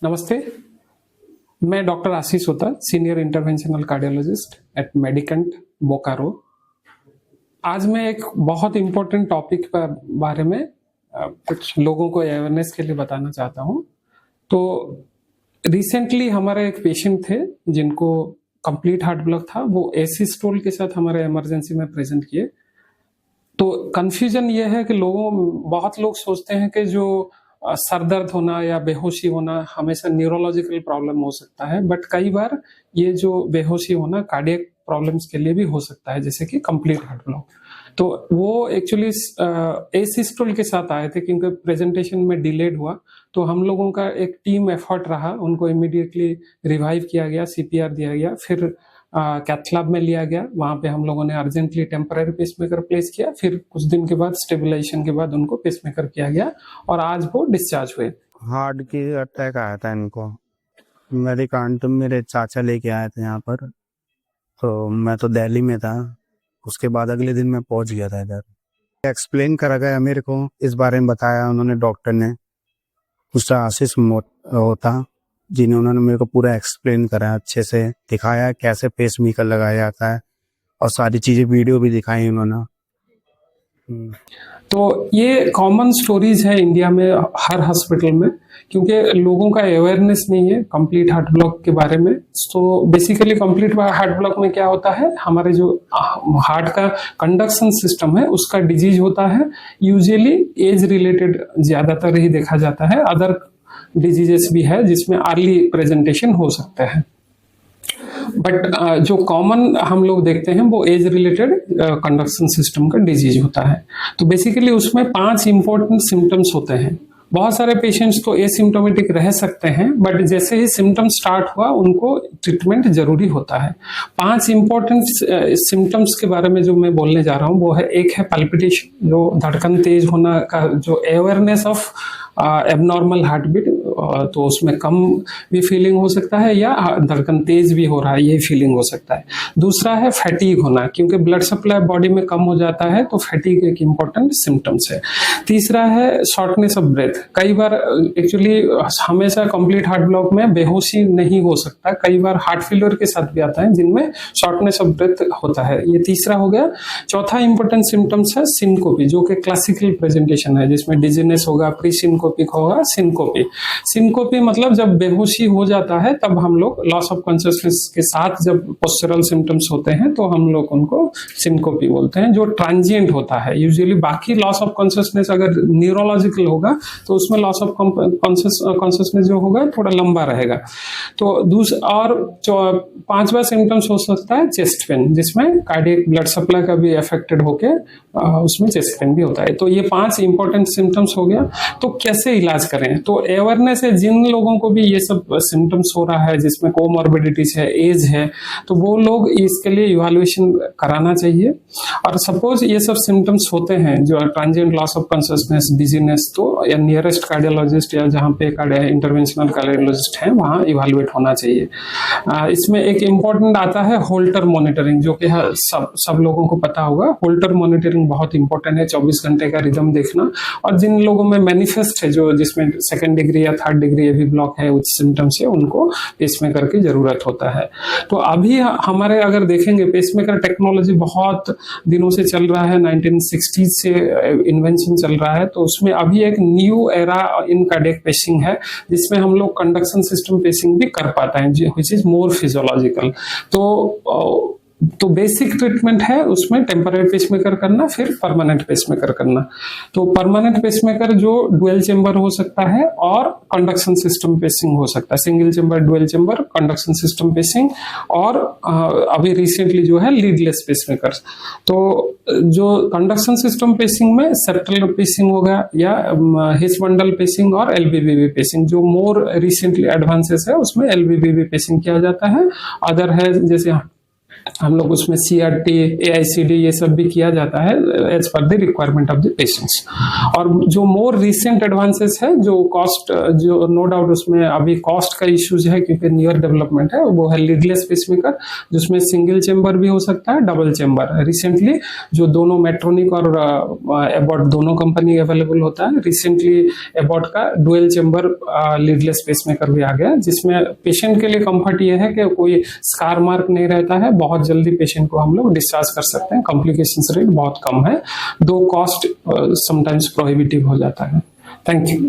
नमस्ते। मैं doctor Ashish Hota, senior interventional cardiologist at Medicant Bokaro. आज मैं एक बहुत इम्पोर्टेंट टॉपिक पर बारे में कुछ लोगों को अवेयरनेस के लिए बताना चाहता हूँ। तो रिसेंटली हमारे एक पेशेंट थे जिनको कंप्लीट हार्ट ब्लॉक था। वो एसिस्टोल के साथ हमारे इमरजेंसी में प्रेजेंट किए। तो कंफ्यूजन ये है कि बहुत लोग सोचते हैं कि जो सर दर्द होना या बेहोशी होना हमेशा न्यूरोलॉजिकल प्रॉब्लम हो सकता है, बट कई बार ये जो बेहोशी होना कार्डियक प्रॉब्लम्स के लिए भी हो सकता है, जैसे कि कंप्लीट हार्ट ब्लॉक। तो वो एक्चुअली एसिस्टोल के साथ आए थे क्योंकि प्रेजेंटेशन में डिलेड हुआ। तो हम लोगों का एक टीम एफर्ट रहा, उनको इमीडिएटली रिवाइव किया गया, सीपीआर दिया गया, फिर कैथ लैब में लिया गया। वहां पे हम लोगों ने अर्जेंटली टेम्पररी पेसमेकर प्लेस किया। फिर कुछ दिन के बाद स्टेबलाइजेशन के बाद उनको पेसमेकर किया गया और आज वो डिस्चार्ज हुए। हार्ट की अटैक आया था इनको। मेरे चाचा लेके आए थे यहाँ पर। तो मैं तो दिल्ली में था। उसके बाद अगले दिन मैं पहुंच गया था इधर। एक्सप्लेन करा गया मेरे को, इस बारे में बताया उन्होंने, डॉक्टर ने, उसका आशीष होता, जिन्होंने मेरे को पूरा एक्सप्लेन करा, अच्छे से दिखाया कैसे पेसमेकर लगाया जाता है और सारी चीजें वीडियो भी दिखाई उन्होंने। तो ये कॉमन स्टोरीज है इंडिया में हर हॉस्पिटल में, क्योंकि लोगों का अवेयरनेस नहीं है कंप्लीट हार्ट ब्लॉक के बारे में। तो बेसिकली कंप्लीट हार्ट ब्लॉक में क्या होता है, हमारे जो हार्ट का कंडक्शन सिस्टम है उसका डिजीज होता है। यूजुअली एज रिलेटेड ज्यादातर ही देखा जाता है। अदर डिजीजेस भी है जिसमें अर्ली प्रेजेंटेशन हो सकता है, बट जो कॉमन हम लोग देखते हैं वो एज रिलेटेड कंडक्शन सिस्टम का डिजीज होता है। तो बेसिकली उसमें 5 इंपॉर्टेंट सिम्टम्स होते हैं। बहुत सारे पेशेंट्स तो एसिम्टोमेटिक रह सकते हैं, बट जैसे ही सिम्टम स्टार्ट हुआ उनको ट्रीटमेंट जरूरी होता है। 5 इंपॉर्टेंट सिम्टम्स के बारे में जो मैं बोलने जा रहा हूँ वो है, एक है पल्पिटेशन, जो धड़कन तेज होना का जो awareness of abnormal heartbeat, तो उसमें कम भी फीलिंग हो सकता है या धड़कन तेज भी हो रहा है, ये फीलिंग हो सकता है। दूसरा है फैटीग होना, क्योंकि ब्लड सप्लाई बॉडी में कम हो जाता है, तो फैटीग एक इम्पोर्टेंट सिम्टम्स है। तीसरा है शॉर्टनेस ऑफ ब्रेथ। कई बार एक्चुअली हमेशा कंप्लीट हार्ट ब्लॉक में बेहोशी नहीं हो सकता, कई बार हार्ट फेलियर के साथ भी आता है जिनमें शॉर्टनेस ऑफ ब्रेथ होता है। ये तीसरा हो गया। चौथा इंपॉर्टेंट सिम्टम्स है सिनकोपी, जो कि क्लासिकल प्रेजेंटेशन है, जिसमें डिजीनेस होगा, प्री सिनकोपिक होगा, सिनकोपी। सिनकोपी मतलब जब बेहोशी हो जाता है तब हम लोग लॉस ऑफ कॉन्शियसनेस के साथ जब पोस्चरल सिम्टम्स होते हैं तो हम लोग उनको सिनकोपी बोलते हैं, जो ट्रांजिएंट होता है यूजुअली। बाकी लॉस ऑफ कॉन्शियसनेस अगर न्यूरोलॉजिकल होगा तो उसमें लॉस ऑफ कॉन्शियसनेस जो होगा थोड़ा लंबा रहेगा। तो और 5वां सिम्टम्स हो सकता है चेस्ट पेन, जिसमें कार्डियक ब्लड सप्लाई का भी अफेक्टेड होके उसमें चेस्ट पेन भी होता है। तो ये 5 इंपॉर्टेंट सिम्टम्स हो गया। तो कैसे इलाज करें? तो अवेयरनेस है, जिन लोगों को भी ये सब सिम्टम्स हो रहा है, जिसमें कोमॉर्बिडिटीज है, एज है, तो वो लोग इसके लिए इवैल्यूएशन कराना चाहिए। और सपोज ये सब सिम्टम्स होते हैं, जो transient loss of consciousness, dizziness, तो या नियरेस्ट कार्डियोलॉजिस्ट या जहाँ पे इंटरवेंशनल कार्डियोलॉजिस्ट है वहाँ इवैल्यूएट होना चाहिए। इसमें एक इम्पोर्टेंट आता है होल्टर मॉनिटरिंग, जो कि सब लोगों को पता होगा। होल्टर मॉनिटरिंग बहुत इंपॉर्टेंट है, 24 घंटे का रिदम देखना। और जिन लोगों में मैनिफेस्ट है, जो जिसमें 2nd डिग्री या 3rd डिग्री एवी ब्लॉक है, उच्च सिम्टम्स है, उनको पेसमेकर की जरूरत होता है। तो अभी हमारे अगर देखेंगे, पेसमेकर टेक्नोलॉजी बहुत दिनों से चल रहा है, 1960 से इन्वेंशन चल रहा है। तो उसमें अभी एक new era in cardiac pacing है, जिसमें हम लोग कंडक्शन सिस्टम पेसिंग भी कर पाते हैं, व्हिच इज मोर फिजियोलॉजिकल। तो बेसिक ट्रीटमेंट है उसमें टेम्पररी पेसमेकर करना, फिर परमानेंट पेसमेकर करना। तो परमानेंट पेसमेकर जो डुअल चेंबर हो सकता है और कंडक्शन सिस्टम पेसिंग हो सकता है, single chamber, dual chamber, conduction system pacing, और अभी रिसेंटली जो है लीडलेस पेसमेकर। तो जो कंडक्शन सिस्टम पेसिंग में सेप्टल पेसिंग होगा या हिस बंडल पेसिंग और एलबीबीबी पेसिंग, जो मोर रिसेंटली एडवांसेस है उसमें एलबीबीबी पेसिंग किया जाता है। अदर है जैसे हम लोग उसमें CRT, AICD ये सब भी किया जाता है as per the requirement of the patients. और जो मोर रिसेंट एडवांसेस है, जो कॉस्ट, जो नो डाउट उसमें अभी कॉस्ट का इश्यूज है क्योंकि नियर डेवलपमेंट है, वो है लीडलेस पेसमेकर, जिसमें सिंगल चेंबर भी हो सकता है, डबल चेंबर। रिसेंटली जो दोनों मेट्रोनिक और एबॉट दोनों कंपनी अवेलेबल होता है, रिसेंटली एबॉट का डुअल चेंबर लीडलेस पेसमेकर भी आ गया, जिसमें पेशेंट के लिए कंफर्ट ये है कि कोई स्कार मार्क नहीं रहता है, बहुत जल्दी पेशेंट को हम लोग डिस्चार्ज कर सकते हैं, कॉम्प्लिकेशंस रेट बहुत कम है, दो कॉस्ट समटाइम्स प्रोहिबिटिव हो जाता है। Thank you.